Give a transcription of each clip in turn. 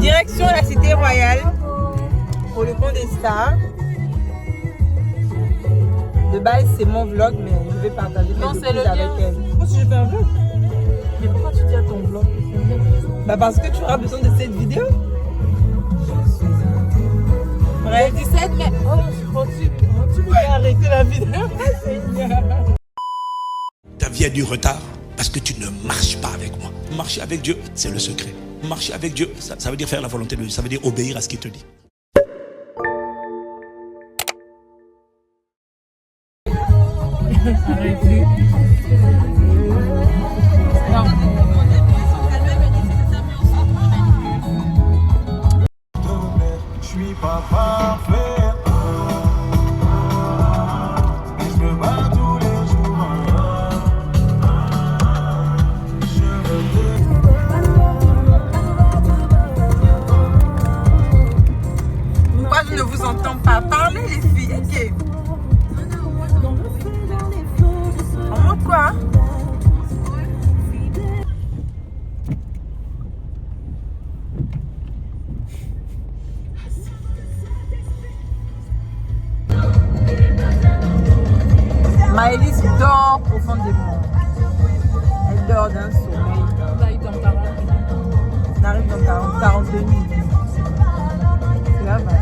Direction la cité royale pour le pont des stars. De base c'est mon vlog mais je vais partager mes surprises avec elle. Pourquoi tu fais un vlog? Mais pourquoi tu dis à ton vlog? Bah parce que tu auras besoin de cette vidéo. Bref. 17 mais tu peux arrêter la vidéo. Ta vie a du retard parce que tu ne marches pas avec moi. Marcher avec Dieu, c'est le secret. Marcher avec Dieu, ça veut dire faire la volonté de Dieu, ça veut dire obéir à ce qu'il te dit. Arrête-lui. Non. Je suis pas parfait. Je me bats tous les jours. Pourquoi je ne vous entends pas parler les filles? Okay. On monte quoi? Maëlys dort profondément. Elle dort d'un sommeil. On arrive dans 42 minutes. C'est là, bah.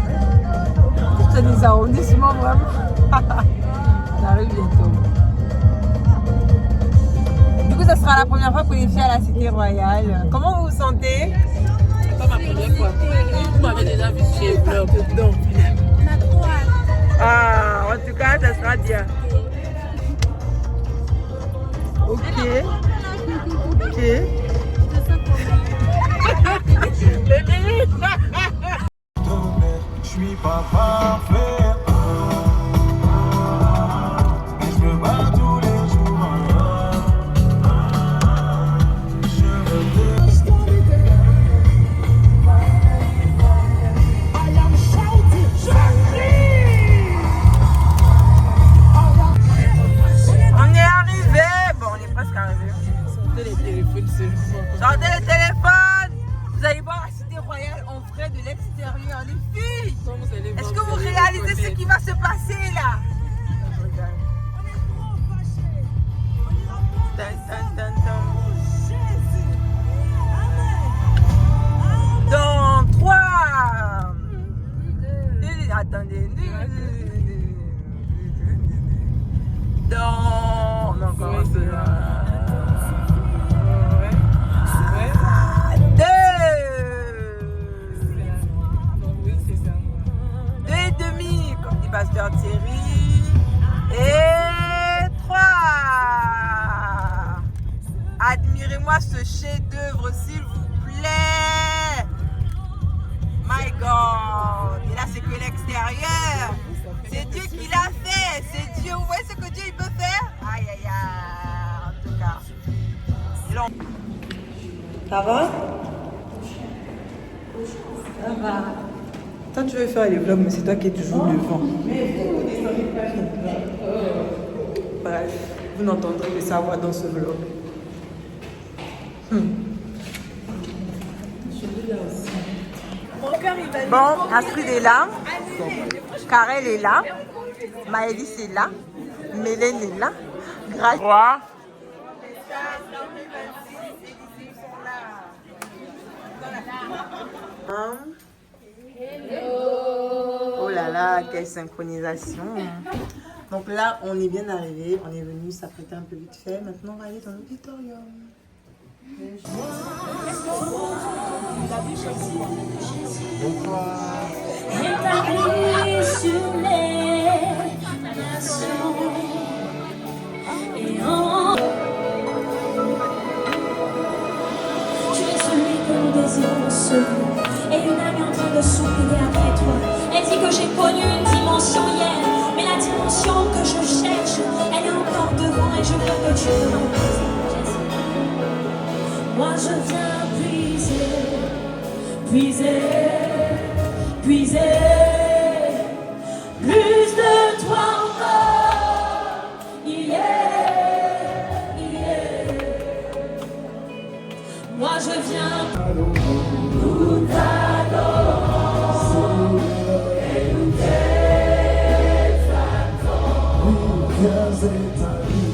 C'est des arrondissements vraiment. On arrive bientôt. Du coup, ça sera la première fois pour les filles à la Cité Royale. Comment vous vous sentez? C'est pas ma première fois. Vous m'avez déjà vu chez Fleur. Donc, Ah, en tout cas, ça sera bien. Ok. Ok. Je suis pas parfait. Je me bats tous les jours. On est arrivé. Bon, on est presque arrivé. sortez les téléphones seulement. Sortez le téléphone. Vous allez voir la Cité Royale en vrai de l'extérieur, les filles. Est-ce que vous réalisez ce qui va se passer là? Dans 3. Attendez. Dans. On a commencé là. 2 et demi, comme dit Pasteur Thierry. Et 3. Admirez-moi ce chef-d'œuvre, s'il vous plaît. My God. Et là, c'est que l'extérieur. C'est Dieu qui l'a fait. C'est Dieu. Vous voyez ce que Dieu il peut faire? Aïe, aïe, aïe. En tout cas. Ça va? Ça va. Toi, tu veux faire les vlogs, mais c'est toi qui es toujours devant. Bref, vous n'entendrez que sa voix dans ce vlog. Bon, Astrid est là. Karel est là. Maëlys est là. Mélène est là. Grâce. Oh là là, quelle synchronisation. Donc là, on est bien arrivé. On est venu s'apprêter un peu vite fait. Maintenant, on va aller dans l'auditorium. Et une âme est en train de soupirer après toi. Elle dit que j'ai connu une dimension hier, mais la dimension que je cherche, elle est encore devant et je veux que tu me l'embrises. Moi je viens puiser plus de toi encore. c'est ta vie.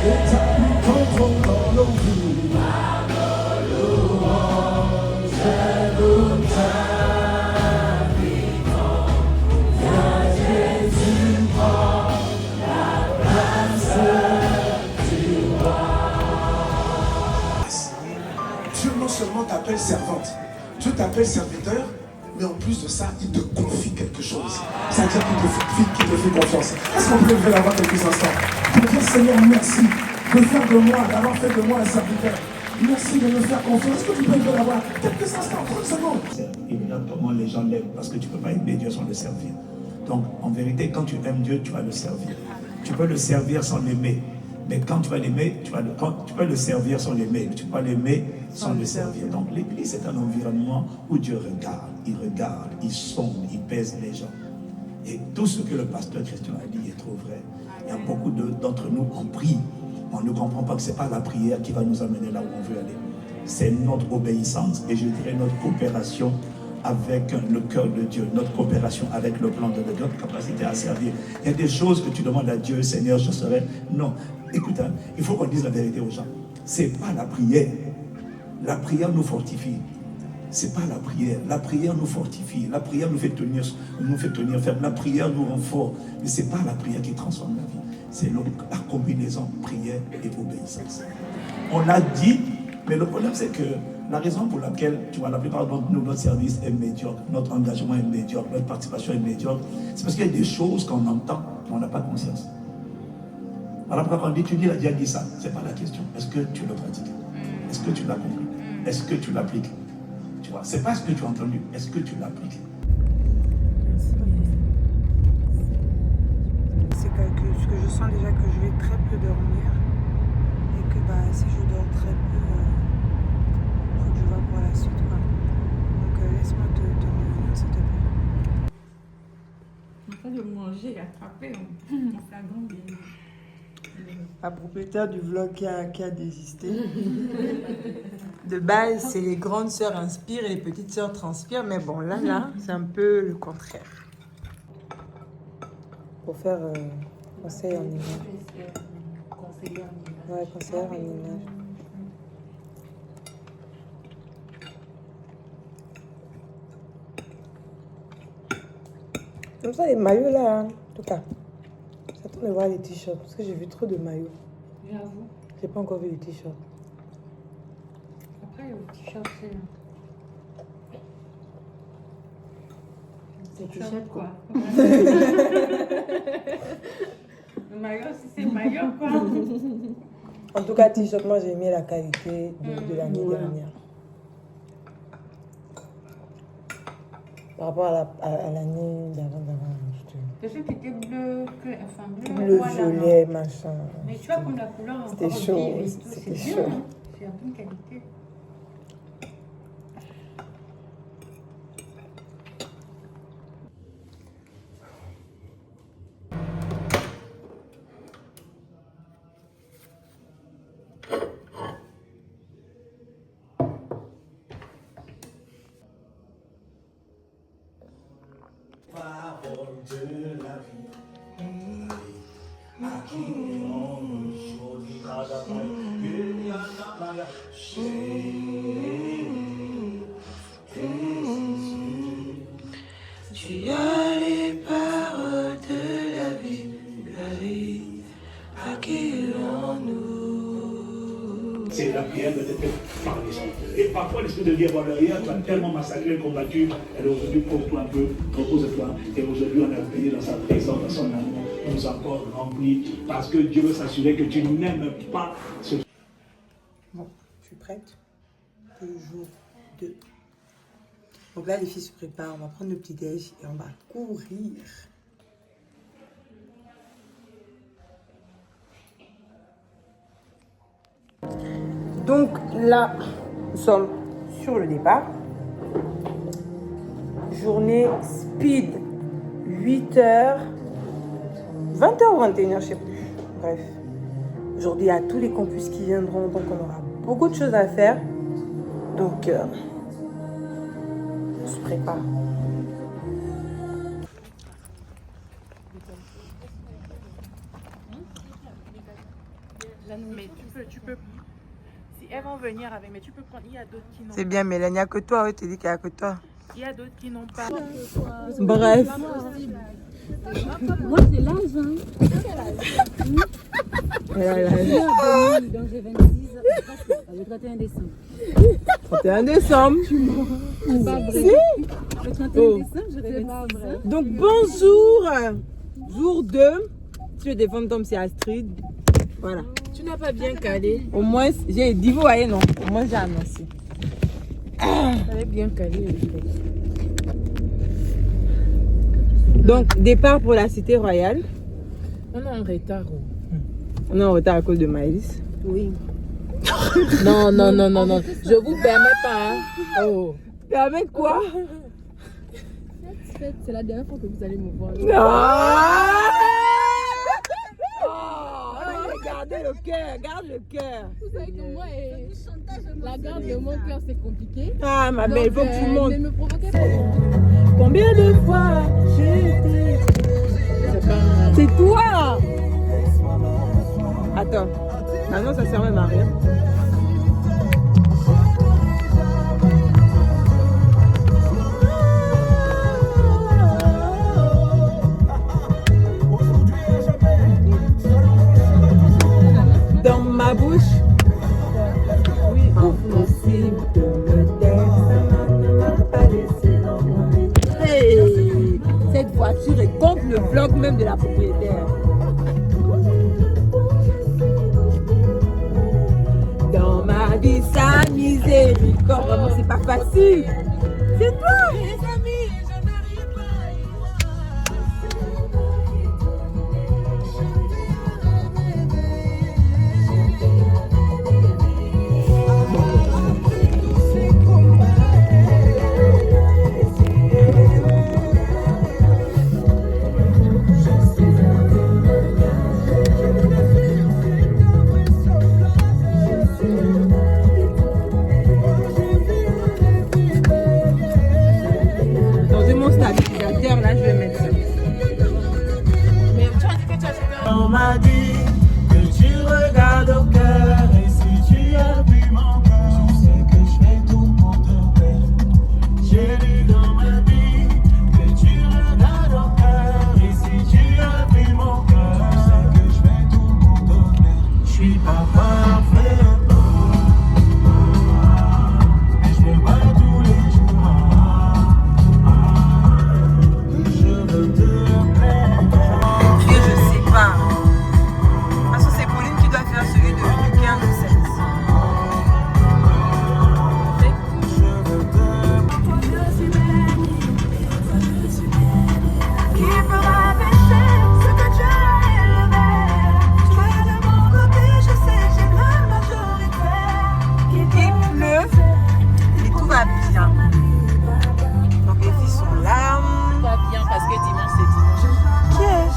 Établis ton trône dans nos vies. Dieu non seulement t'appelle servante, Dieu t'appelle serviteur, mais en plus de ça, il te confie quelque chose. C'est-à-dire qu'il te fait confiance. Est-ce qu'on peut lever la voix quelques instants pour dire Seigneur, merci de faire de moi, d'avoir fait de moi un serviteur. Merci de me faire confiance. Est-ce que tu peux lever la voix quelques instants, 30 secondes. Il regarde comment les gens l'aiment, parce que tu ne peux pas aimer Dieu sans le servir. Donc, en vérité, quand tu aimes Dieu, tu vas le servir. Tu peux le servir sans l'aimer. Mais quand tu vas l'aimer, tu peux le servir sans l'aimer. Tu peux pas l'aimer sans le servir. Donc l'église est un environnement où Dieu regarde, il sonde, il pèse les gens. Et tout ce que le pasteur Christian a dit est trop vrai. Il y a beaucoup d'entre nous, on prie. On ne comprend pas que ce n'est pas la prière qui va nous amener là où on veut aller. C'est notre obéissance et je dirais notre coopération avec le cœur de Dieu, notre coopération avec le plan de Dieu, notre capacité à servir. Il y a des choses que tu demandes à Dieu, Seigneur, je serai. Non, écoute, hein, il faut qu'on dise la vérité aux gens. C'est pas la prière. La prière nous fortifie. C'est pas la prière. La prière nous fortifie. La prière nous fait tenir ferme. La prière nous rend fort. Mais c'est pas la prière qui transforme la vie. C'est la combinaison prière et obéissance. On l'a dit, mais le problème c'est que la raison pour laquelle, tu vois, la plupart d'entre nous, notre service est médiocre, notre engagement est médiocre, notre participation est médiocre, c'est parce qu'il y a des choses qu'on entend, mais on n'a pas conscience. Alors quand on dit, tu dis, il a déjà dit ça, c'est pas la question. Est-ce que tu le pratiques? Est-ce que tu l'as compris? Est-ce que tu l'appliques? Tu vois, c'est pas ce que tu as entendu, est-ce que tu l'appliques? C'est ce que je sens déjà que je vais très peu dormir et que si je dors très peu, faut que je vois pour la suite quoi. Donc laisse-moi te revenir s'il te plaît. En train de manger, attraper, on flagrant bien. La propriétaire du vlog qui a désisté. De base, c'est les grandes sœurs inspirent et les petites sœurs transpirent, mais bon là, c'est un peu le contraire. Pour faire conseil en image. Ouais, conseillère en image. Comme ça, les maillots là, hein, en tout cas. J'attends de voir les t-shirts parce que j'ai vu trop de maillots. J'avoue. J'ai pas encore vu les t-shirts. Après, le t-shirt, c'est t-shirt quoi. Le maillot, si c'est maillot quoi. En tout cas, t-shirt, moi j'ai aimé la qualité de l'année dernière. Par rapport à l'année d'avant. C'est ce qui était bleu, Bleu, violet, machin. Mais tu vois comme la couleur c'était chaud, c'était chaud. Bien, hein. C'est une bonne qualité. Parole de la vie, à qui on nous choisira d'abord, il y en a pas tu as les paroles de la vie, à qui on nous. C'est la prière de être par l'esprit. Et parfois l'esprit de dire, voilà, hier tu as tellement massacré, combattu, et aujourd'hui pose-toi un peu, repose-toi. Et aujourd'hui on a payé dans sa présence, dans son amour, on nous a encore rempli, parce que Dieu veut s'assurer que tu n'aimes pas ce. Bon, je suis prête. Le jour 2. Donc là, les filles se préparent, on va prendre le petit-déj et on va courir. Donc là, nous sommes sur le départ. Journée speed, 8h, 20h ou 21h, je sais plus. Bref, aujourd'hui, il y a tous les campus qui viendront, donc on aura beaucoup de choses à faire. Donc, on se prépare. Mais tu peux. Si elles vont venir avec, mais tu peux prendre. Il y a d'autres qui n'ont pas. C'est bien, Mélanie, il n'y a que toi. Oui, tu dis qu'il n'y a que toi. Il y a d'autres qui n'ont pas. Bref. Moi, j'ai l'âge, hein. Donc, j'ai 26, le 31 décembre. 31 décembre. C'est pas vrai. Le 31 décembre, j'aurai 26 ans. Donc, bonjour. Jour 2. Tu veux défendre Tom, c'est Astrid. Voilà. Tu n'as pas bien calé. Au moins, j'ai dit, vous voyez, non. Au moins, j'ai annoncé. T'avais bien calé. Donc, départ pour la cité royale. On est en retard. On est en retard à cause de Maëlys. Oui. Non. Je vous permets pas. Hein. Oh. Permet quoi? C'est la dernière fois que vous allez me voir. Gardez le cœur, garde le cœur. Vous savez que moi, la garde de mon cœur, c'est compliqué. Ah, ma belle, il faut que tu montes. Ne me provoquez pas. Combien de fois j'ai été... C'est toi. Attends. Maintenant, ça sert même à rien. Dans ma bouche. Oui, impossible de me taire. Ça m'a pas laissé dans mon lit. Hey, cette voiture est contre le vlog même de la propriétaire. Dans ma vie, sa miséricorde. Vraiment, c'est pas facile. C'est toi. Les amis, je n'arrive pas à y On m'a dit que tu regardes au cœur. Et si tu as vu mon cœur, tu sais que je fais tout pour te plaire. J'ai lu dans ma vie que tu regardes au cœur. Et si tu as vu mon cœur, tu sais que je fais tout pour te plaire. Je suis pas parfait, mais je me bats tous les jours. Je veux te plaire. je sais pas. Parce que c'est Pauline qui doit faire celui de 15 ou 16. Qui fera baisser ce que tu as élevé? Tu es de mon côté, je sais, j'ai la majorité. Il pleut, et tout va bien. Donc les filles sont là. Pas bien parce que dimanche c'est dimanche. Qui est?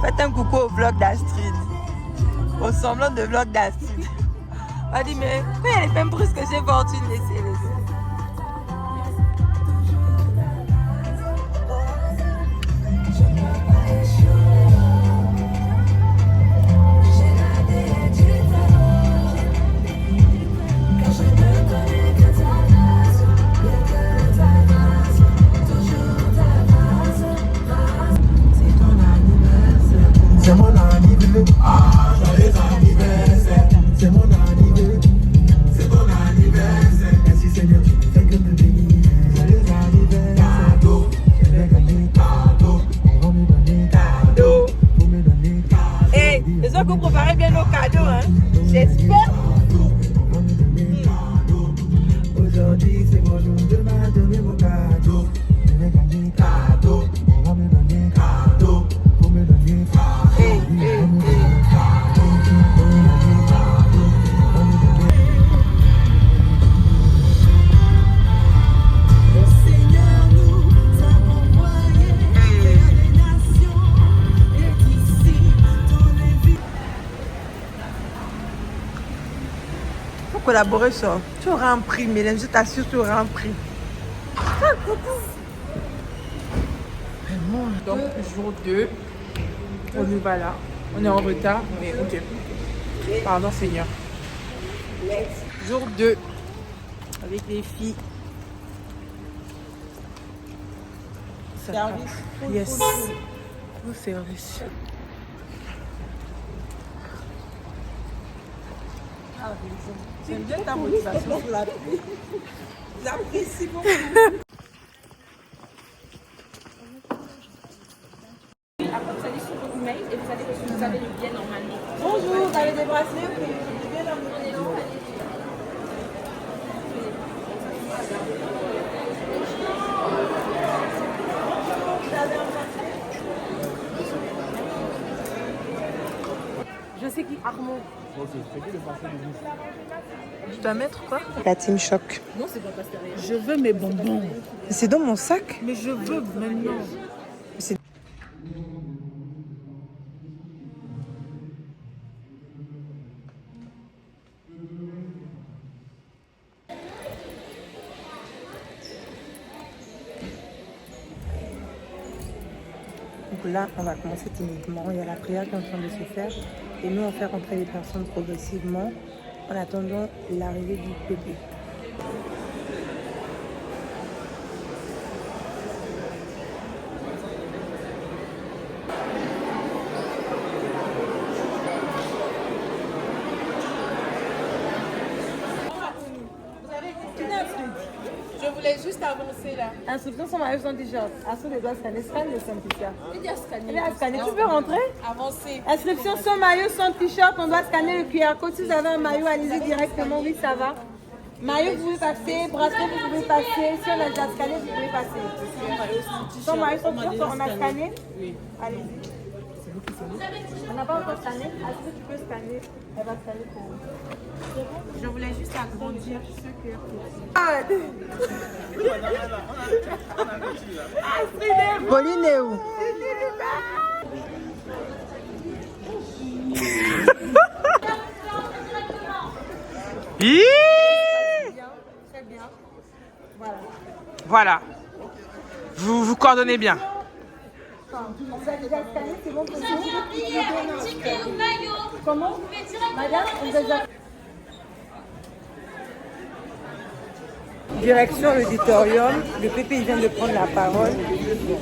Faites un coucou au vlog d'Astrid. Au semblant de vlog d'Astrid. On va dire, mais quand il y a les mêmes brusques que j'ai fortune, laissez. C'est mon anniversaire. Ah, joyeux anniversaire. C'est mon anniversaire. C'est ton anniversaire. Merci Seigneur, tu ne fais que me bénir. Joyeux anniversaire. Cadeau. Je vais gagner cadeau. On va me donner cadeau. Pour me donner cadeau. Hey, les autres, vous préparez bien nos cadeaux, hein? J'espère. On va me donner cadeau. Aujourd'hui, c'est mon jour de m'a donné mon cadeau. Je vais gagner cadeau. On va me donner cadeau. Pour me donner cadeau. Faut collaborer ça. Tu auras un prix, Mélène, je t'assure, tu auras un prix. Donc jour 2. On y va là. On est en retard, mais ok. Pardon Seigneur. Jour 2 avec les filles. Service. Yes. Au service. J'aime bien ta motivation sur la pluie. J'apprécie beaucoup. Après, vous allez sur vos emails et vous avez le bien normalement. Bonjour, vous avez des bracelets ou bien dans mon élan? Je sais qui Armand. Je dois mettre quoi? La team choc. Non, c'est pas Pasteur. Je veux mes bonbons. C'est dans mon sac. Mais je veux maintenant. Donc là, on va commencer timidement. Il y a la prière qui est en train de se faire. Et nous, on fait rentrer les personnes progressivement en attendant l'arrivée du bébé. Je voulais juste avancer là. Inscription sur maillot sans t-shirt. Assaut des doigts scannés. Scanne le sans t-shirt. Il y a scanné. Elle est à scanner. Tu peux rentrer? Avancer. Inscription sans maillot sans t-shirt. On doit scanner le QR code. Si vous avez un maillot, allez-y directement. Oui, ça va. Maillot, vous pouvez passer. Bracelet, vous pouvez passer. Si on a déjà scanné, vous pouvez passer. Sans maillot sans t-shirt, on a scanné? Oui. Allez-y. On n'a pas encore scanné. Est-ce que tu peux scanner? Elle va scanner pour vous. Je voulais juste agrandir ce que. Pauline est où? Très bien. Voilà. Vous coordonnez bien. Vous avez déjà scanné, c'est bon pour vous? Comment? Madame, on vous a déjà... Direction l'auditorium, le PP vient de prendre la parole.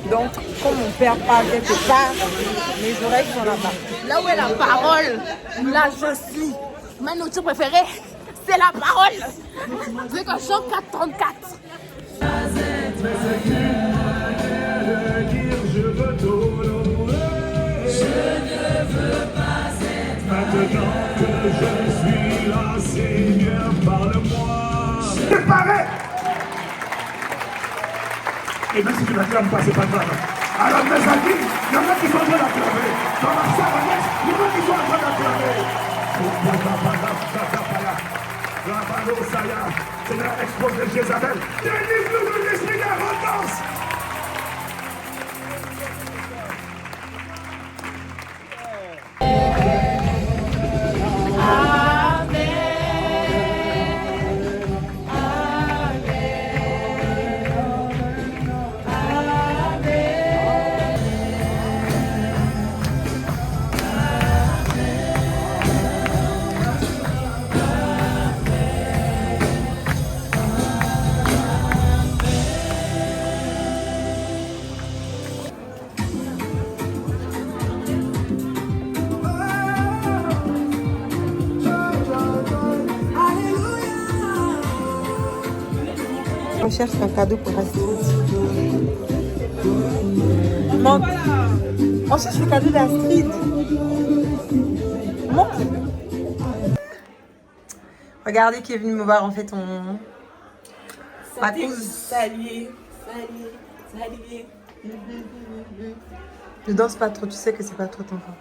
Donc, comme mon père parle quelque part, mes oreilles sont là-bas. Là où est la parole, là je suis. Ma nourriture préférée, c'est la parole. C'est que Jean 4:34. Maintenant que je suis là, Seigneur, parle-moi. Préparé. Et même si tu n'acclames pas, c'est pas grave. Alors mes amis, il y en a qui sont en train d'acclamer. Dans la salle, il y en a qui sont en train d'acclamer. Seigneur, expose Jézabel. Délivre-nous de l'esprit d'arrogance. On cherche un cadeau pour Astrid. Monte. On cherche le cadeau d'Astrid. Monte. Regardez qui est venu me voir en fait. Ma cousine. Salut. Ne danse pas trop, tu sais que c'est pas trop ton temps.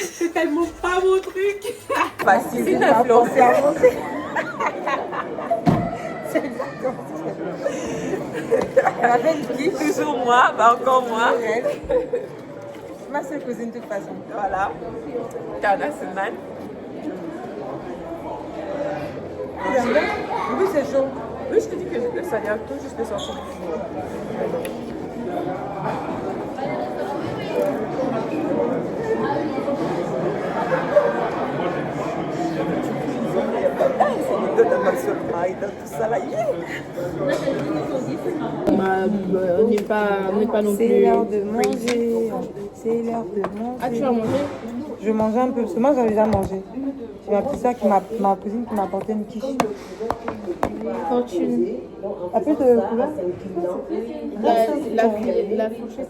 C'est tellement pas mon truc. Facile, c'est influencé à avancer. C'est exactement ça. Elle appelle qui? Toujours moi, bah encore moi. Ma seule cousine de toute façon. Voilà. Kana Seman. Oui, c'est chaud. Oui, je te dis que ça vient tout juste de sortir. donne-moi sur le mari dans tout ça là. On n'est pas non plus. C'est l'heure de manger. C'est l'heure de manger. Ah, tu vas manger? Je mangeais un peu parce que moi j'avais déjà mangé. J'ai ma petite soeur ma cousine qui m'a apporté une quiche. Fortune. Après de couleur. La fourchette.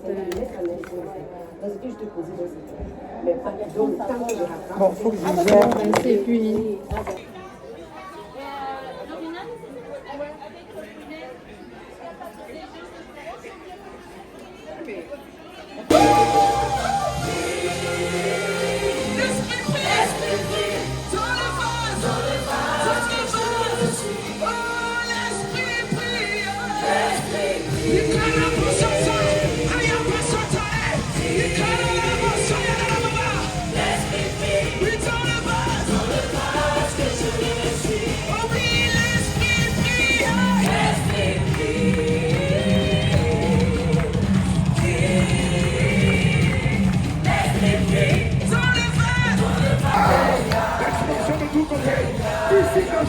Bon, faut que je gère. C'est puis.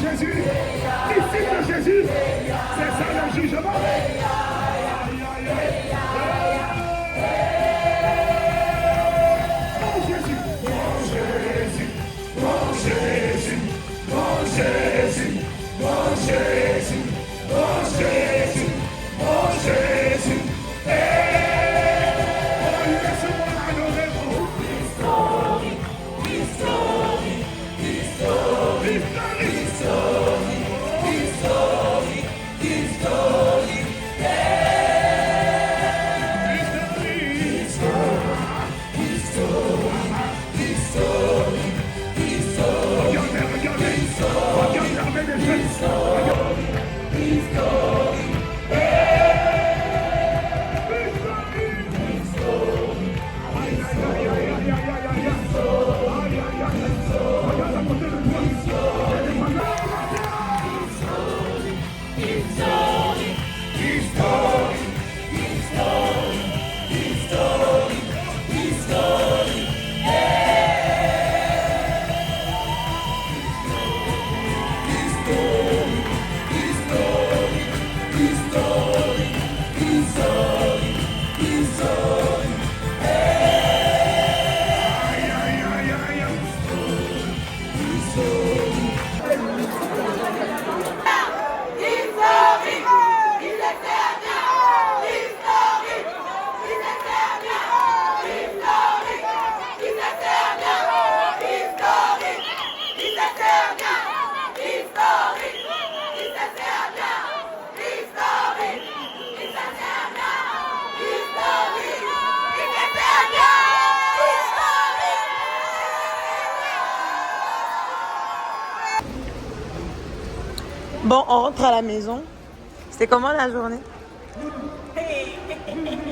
Ici de Jésus, c'est ça le jugement. Mon Jésus, mon Jésus, mon Jésus, mon Jésus, mon Jésus, mon Jésus, mon Jésus. Laisse-moi adorer mon Victory, Victory, Victory, Victory, Victory, Victory, Bon, on rentre à la maison. C'était comment la journée?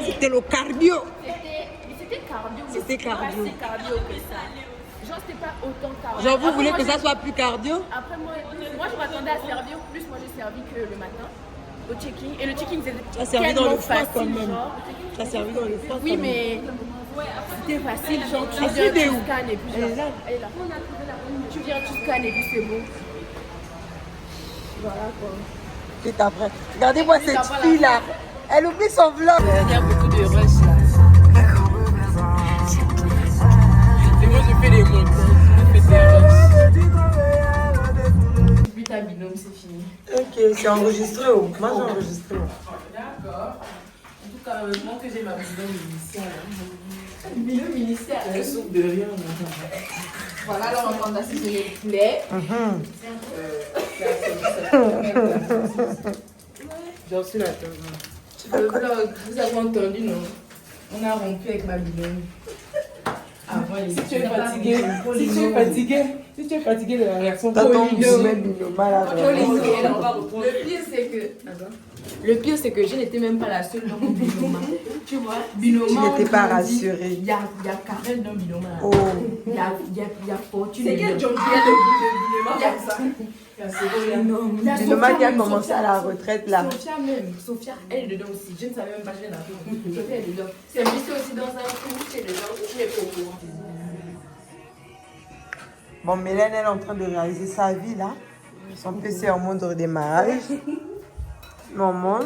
C'était le cardio. C'était cardio. C'était cardio. C'est cardio que ça. Genre, c'était pas autant cardio. Genre, vous voulez que ça soit plus cardio? Après, moi je m'attendais à servir plus. Moi, j'ai servi que le matin au check-in. Et le check-in, Tu as c'était servi dans le tellement froid facile. quand même. Genre. Tu as servi dans le froid Oui, quand même. mais c'était facile. Genre, tu Ah, viens, c'est tu où? scannes et puis Elle est là. elle est là. Tu viens, tu scannes et puis c'est bon. Voilà quoi. Et après, regardez-moi cette fille là. Elle oublie son vlog. Il y a beaucoup de rush là. Et moi je fais des montages. Je fais des rush. Puis ta binôme, c'est fini. Ok, c'est enregistré ou? Moi j'ai enregistré. D'accord. En tout cas, heureusement que j'ai ma binôme initiale. Binôme initiale. Je souffre de rien. Voilà, alors on va assaisonner le poulet. J'en suis là. Le vlog, vous avez entendu, non? On a rompu avec ma binôme. Si tu es fatigué de la réaction, le pire c'est que je n'étais même pas la seule dans mon binôme. Tu vois, binôme. Tu n'étais pas rassurée. Il y a Karel dans le binôme. Oh. Il y a Fortune. C'est quel job? Il y a ça. C'est le mec qui a commencé à la retraite là. Sophia même. Sophia, elle est dedans aussi. Je ne savais même pas que je l'avais. Sophia, elle est dedans. C'est aussi dans un coup. C'est dedans. Je n'ai pas au courant. Bon, Mélène, elle est en train de réaliser sa vie là. Son PC en mode redémarrage. Mais on mange.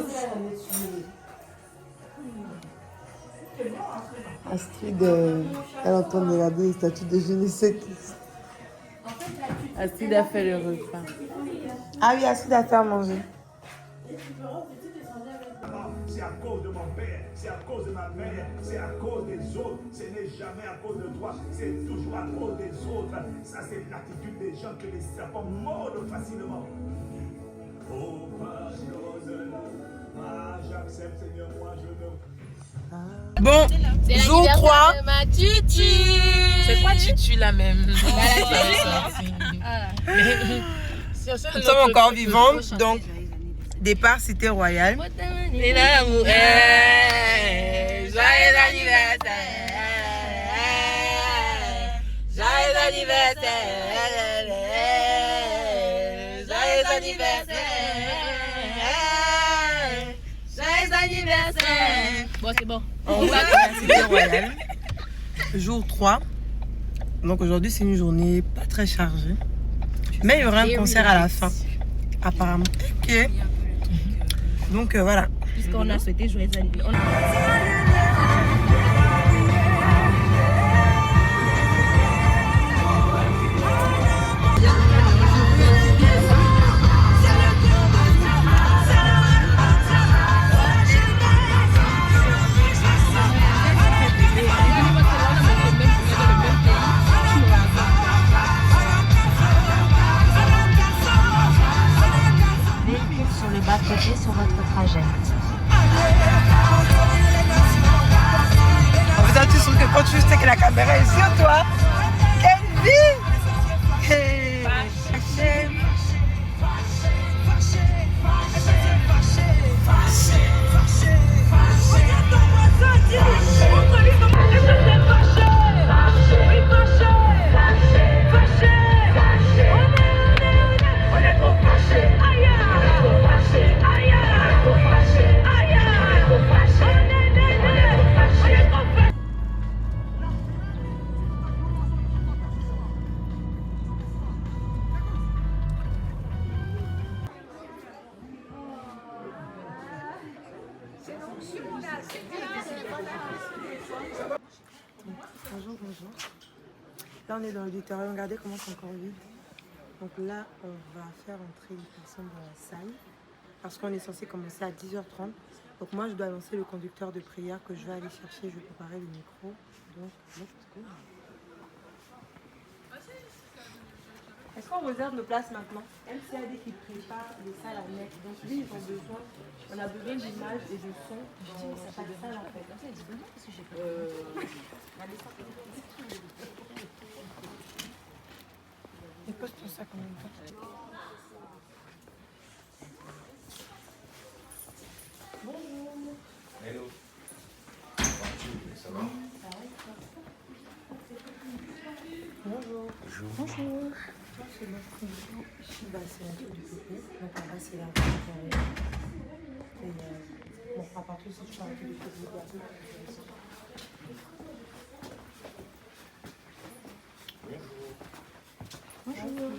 Astrid, elle est en train de regarder les statuts de je ne sais qui. Astrid a fait le repas. Ah oui, Astrid a fait à manger. C'est à cause de mon père, c'est à cause de ma mère, c'est à cause des autres. Ce n'est jamais à cause de toi, c'est toujours à cause des autres. Ça, c'est l'attitude des gens que les serpents mordent facilement. Oh, j'accepte, Seigneur, moi je ne. Bon, jour 3. C'est quoi Tutu là même? Nous sommes encore vivantes, donc départ Cité Royale. Joyeux anniversaire! Joyeux anniversaire! Joyeux anniversaire! Joyeux anniversaire! Bon, c'est bon. On va à la Cité Royale. Jour 3. Donc aujourd'hui, c'est une journée pas très chargée. Mais il y aura un concert à la fin, apparemment. Ok. Donc voilà. Puisqu'on a souhaité joyeux anniversaire. Véhicule sur le bas-côté sur votre trajet. Vous êtes sûr que quand tu sais que la caméra est sur toi, quelle vie! Hey. Bonjour. Là, on est dans l'auditorium. Regardez comment c'est encore vide. Donc là, on va faire entrer une personne dans la salle parce qu'on est censé commencer à 10h30. Donc moi, je dois annoncer le conducteur de prière que je vais aller chercher. Je vais préparer le micro. Donc, let's go. Est-ce qu'on réserve nos places maintenant? MCAD qui prépare les salles à mettre. Donc lui, ils ont besoin. On a besoin d'image et de son dans chaque salle en fait. Et pose ton sac en même temps. Bonjour. Hello. Ça va? Bonjour. Bonjour. C'est notre niveau. Ici, bah, c'est un truc du côté. Donc là-bas, c'est la carré. Et bon, à part tout, si tu parles du côté, bonjour.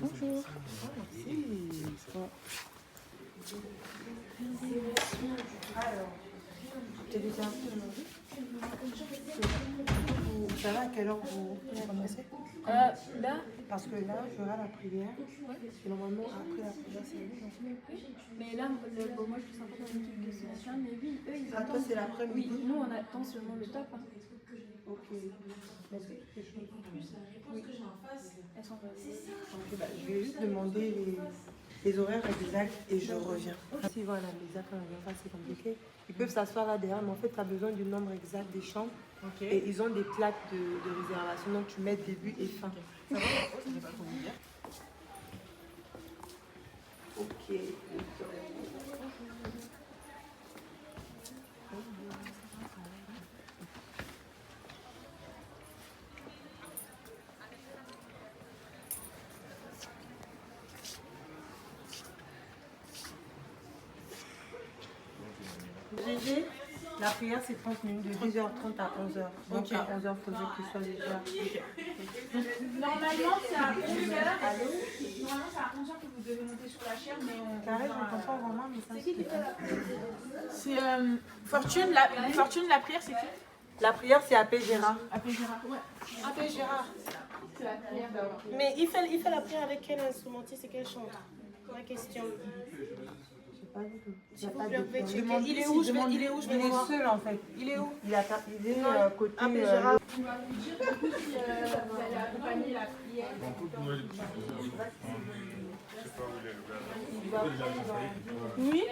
Bonjour. Alors, t'es déjà un peu aujourd'hui? Vous savez à quelle heure vous commencez? Là, Parce que là, je verrai la prière. Et normalement, après la prière, c'est lui. Mais là, moi je suis un peu dans une truc de sélection, mais oui, eux ils Ah, toi, c'est l'après-midi? Oui, nous on attend seulement le top. Hein. Ok. Mais est-ce que tu fais chaud? Oui. Elles sont Ok, bah, je vais juste demander les horaires exacts et je reviens. S'ils vont à la maison, quand on vient pas, c'est compliqué. Ils peuvent s'asseoir là derrière, mais en fait, tu as besoin du nombre exact des chambres. Okay. Et ils ont des plaques de réservation, donc tu mets début et fin. Ça va? Ok. GG, la prière c'est 30 minutes, de 10h30 à 11h. Donc à 11h, il faut que tu sois déjà. Normalement, c'est à 11h. Normalement, c'est à 11h que vous devez monter sur la chaire, mais on... Carré, je ne comprends pas vraiment, mais ça c'est Fortune, la prière, c'est qui? La prière, c'est AP Gérard. AP Gérard, ouais. AP Gérard. C'est la prière d'abord. Mais il fait la prière avec quel instrumentiste et quel chanteur? Ma question. S'il vous plaît, vous pouvez checker. Il est où? Je vais Il est voir. seul en fait. Il est où? Il est côté. AP Gérard. On va vous dire du coup si vous allez accompagner la prière. Oui.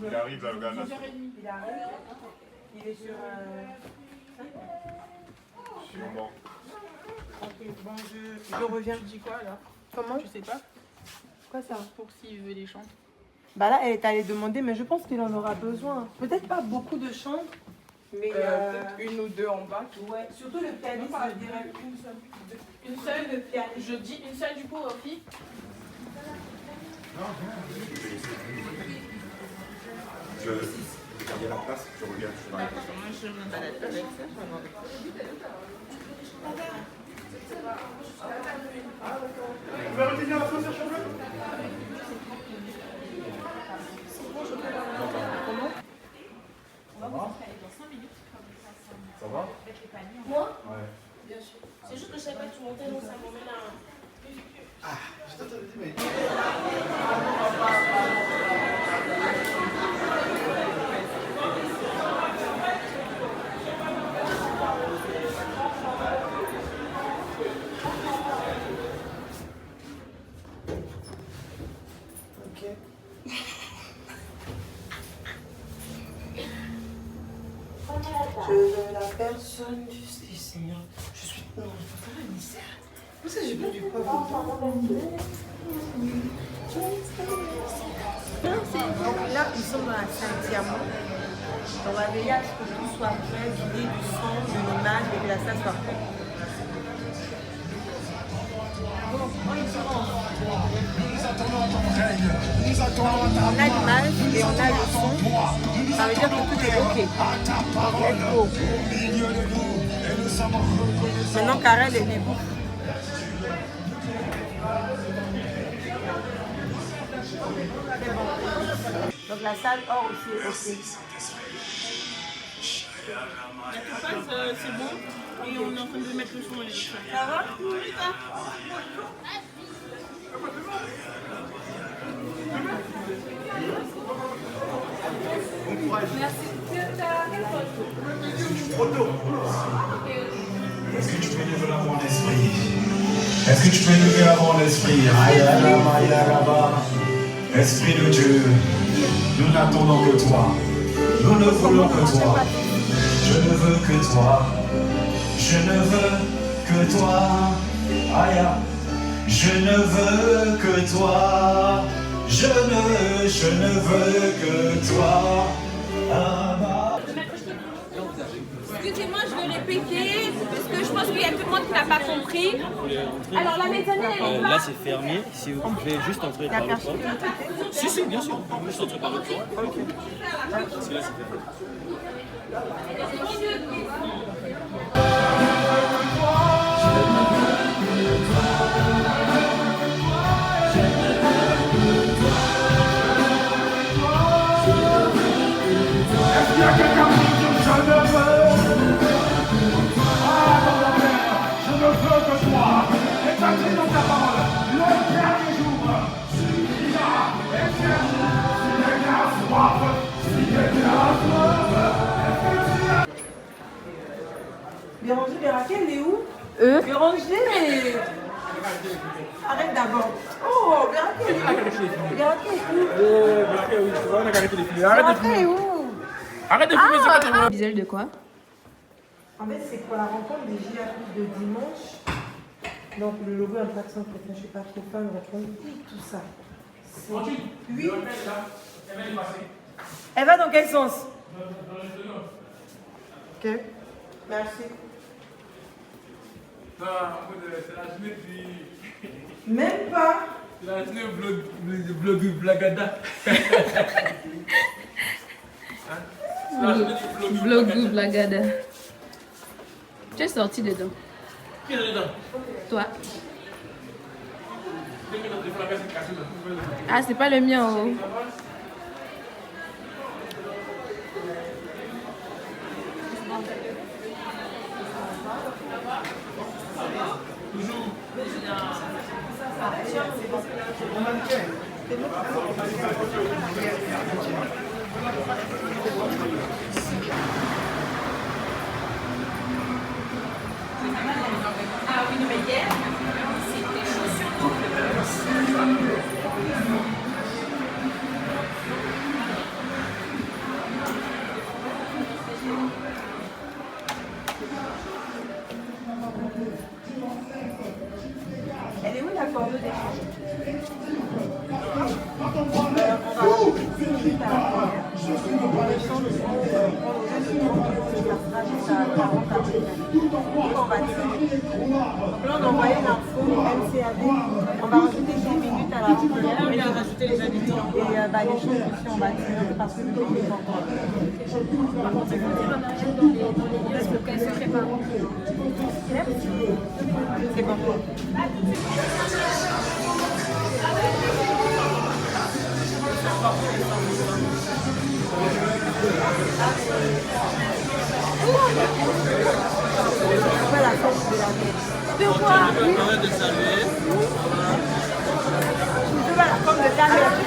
Il arrive à Ghana. Il est sur. Sûrement. Ok, bon, je reviens. Tu dis quoi alors? Comment? Tu sais pas? Quoi ça? Pour s'il veut des chants. Bah là, elle est allée demander, mais je pense qu'il en aura besoin. Peut-être pas beaucoup de chants, mais Peut-être une ou deux en bas. ouais, surtout le pianiste, je dirais Une seule. une seule de pianiste. Je dis une seule du coup aux filles. Je vais garder la place, je reviens. Je suis dans la place. Je me balade avec ça, je m'en vais. Vous pouvez retenir la place, s'il vous plaît? On va vous installer dans 5 minutes. Ça va? Avec les paniers. Moi? Ouais. Bien sûr. C'est juste que je savais pas que tu montais, donc ça m'emmène à... Ah, je t'entends dire, mais. Je veux la personne du Seigneur. Je suis. Non, je peux faire un mystère. Pour ça, j'ai pas du poids. Donc là, ils sont dans la Saint-Diamant. On va veiller à ce que tout soit prêt, guidé du son, de l'image et que la salle soit prête. Donc, on y sera. On a l'image et on a le son. Ça veut dire que tout est OK. Let's go. Maintenant, Karel est libre. Donc la salle hors aussi est OK. C'est bon. Et on est en train de mettre le son et les choses. Ça va? Est-ce que tu peux lever là mon esprit? Est-ce que tu peux lever là mon esprit? Esprit de Dieu, nous n'attendons que toi. Nous ne voulons que toi. Je ne veux que toi. Je ne veux que toi. Aïe. Je ne veux que toi. Je ne veux que toi. Excusez-moi, je vais répéter, parce que je pense qu'il y a tout le monde qui n'a pas compris. Alors, la mezzanine, elle est là, c'est fermé. Si vous pouvez juste entrer par le toit. Si, bien sûr. Juste entrer par le toit. Parce que là, c'est fermé. Il y a quelqu'un qui dit je ne veux. Ah, mon Père, je ne veux que toi. Et tu as dit dans ta parole, le dernier jour, il y a soif, s'il y a soif. Béranger, Béraquel, elle est où? Béranger! Arrête d'abord. Oh, Béraquel, elle est où? Béraquel est où? Béraquel, oui, on a arrêté les films. Béraquel est où? Arrête de filmer ce que tu veux. Visuel de quoi? En fait, c'est pour la rencontre des JAP de dimanche. Donc, le logo Impact 100%, je ne suis pas trop fan, tout ça. Oui. Elle va dans quel sens? Ok. Merci. Non, c'est la journée du... Même pas. C'est la journée blagada. Vlog blagada. Tu es sorti dedans. Qui est dedans? Toi. Ah, c'est pas le mien. Oh. Ah oui, mais hier, c'était chaussures contre Elle est où la corde d'échange? Là, on a envoyé l'info MCAD. On va rajouter 10 minutes à la prière. On a rajouté les habitants. Et les choses aussi, on va tirer parce que le temps est encore. Par contre, c'est compté en arrière dans les lieux pour qu'elle se prépare. C'est bon. C'est pas la force de la tête. De quoi? Arrête de saluer. C'est pas la forme de ta tête.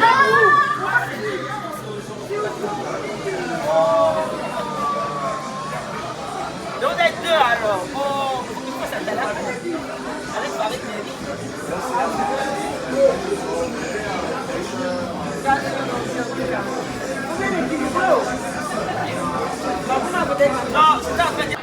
Donc d'être deux alors. Bon, il faut s'attacher avec mes vies. Non, c'est ça en fait.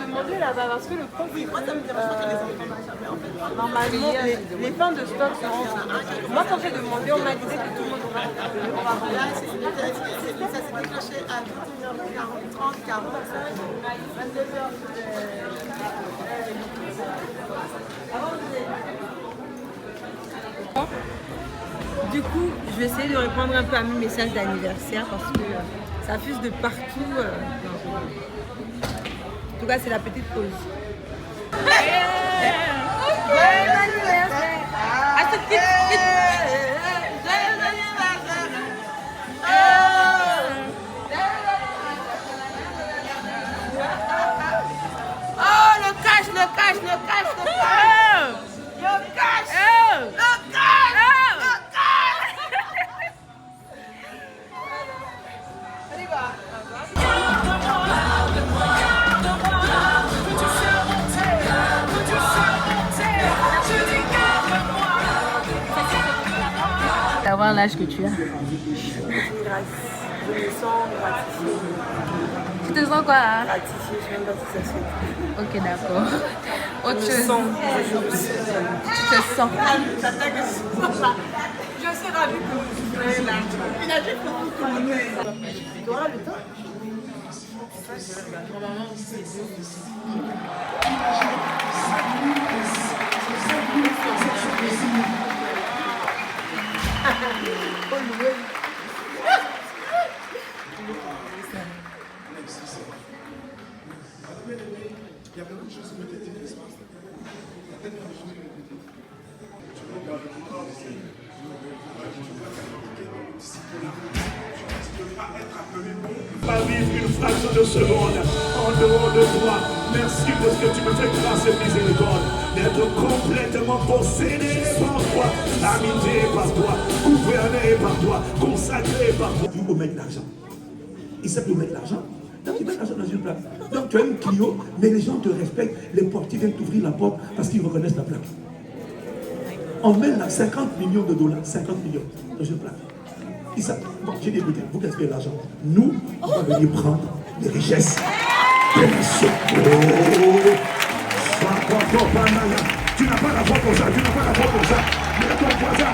Demandez là-bas parce que le prof normalement les fins de stock seront. Moi quand j'ai demandé on m'a dit que tout le monde aura là ça s'est déclenché à 30, 40, 22h. Du coup, je vais essayer de répondre un peu à mes messages d'anniversaire parce que ça fuse de partout. En tout cas, c'est la petite pause. Joyeux anniversaire à ce petit. Joyeux anniversaire. Oh, le cash, le cash, le cash, le cash. Le cash. Le cash. Savoir l'âge que tu as. Je me sens gratifiée. Tu te sens quoi hein? Gratifiée, je ne sais même pas si ça se fait. Ok, d'accord. Autre chose. Tu te sens. Je suis ravie que vous soyez là. Il a juste pour vous communiquer. Tu auras le temps? Normalement, c'est deux. Il y a beaucoup de choses qui m'ont été dites, n'est-ce pas? Pas vivre une fraction de seconde en dehors de toi. Merci parce que tu me fais grâce et miséricorde d'être complètement possédé par toi, amitié par toi, gouverné par toi, consacré par toi. Il faut mettre l'argent. Il sait plus mettre l'argent. Donc il met l'argent dans une plaque. Donc tu as une Clio, mais les gens te respectent. Les portiers viennent t'ouvrir la porte parce qu'ils reconnaissent la plaque. On met là 50 millions de dollars, 50 millions dans une plaque. Bon, j'ai dit, écoutez, vous gaspillez l'argent. Nous, on va venir prendre les richesses. Tu n'as pas la foi pour ça, tu n'as pas la foi pour ça. Mais ton voisin.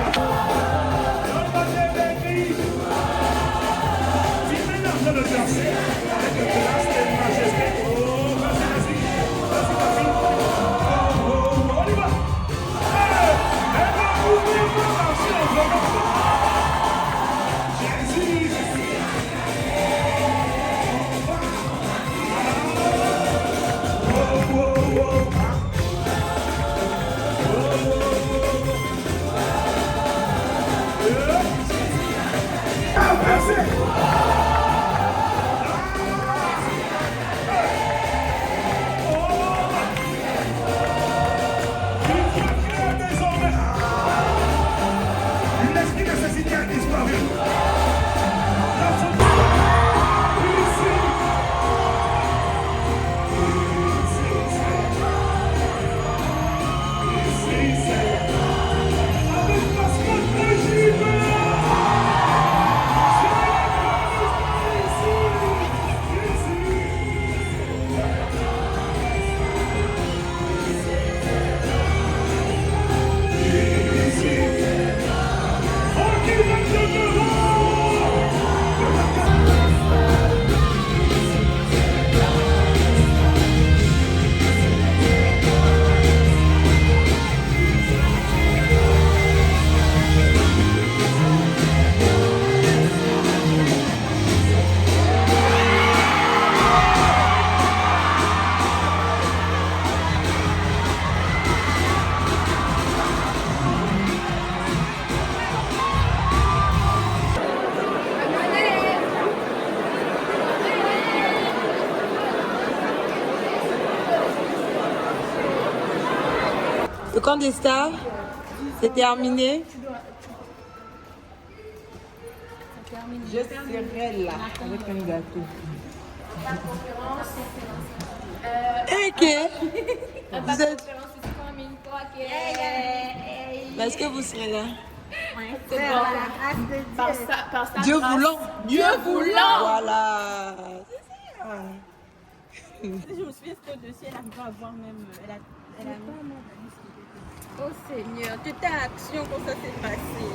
Tu es maintenant en train de danser avec classe et majesté. Oh, vas-y, vas-y. Vas-y, vas-y. Oh, on y va. Et là, ouvrez vos danses, Jésus. L'esprit de cécité a disparu. Le camp des stars, c'est terminé. Je serai là avec un gâteau. Ok. Vous êtes... Est-ce que vous serez là? C'est bon. Par sa Dieu grâce. voulant. Dieu voulant. Voilà. Je me souviens qu'au-dessus, elle arrive à voir même. Elle a Oh Seigneur, tu étais à action quand ça s'est passé.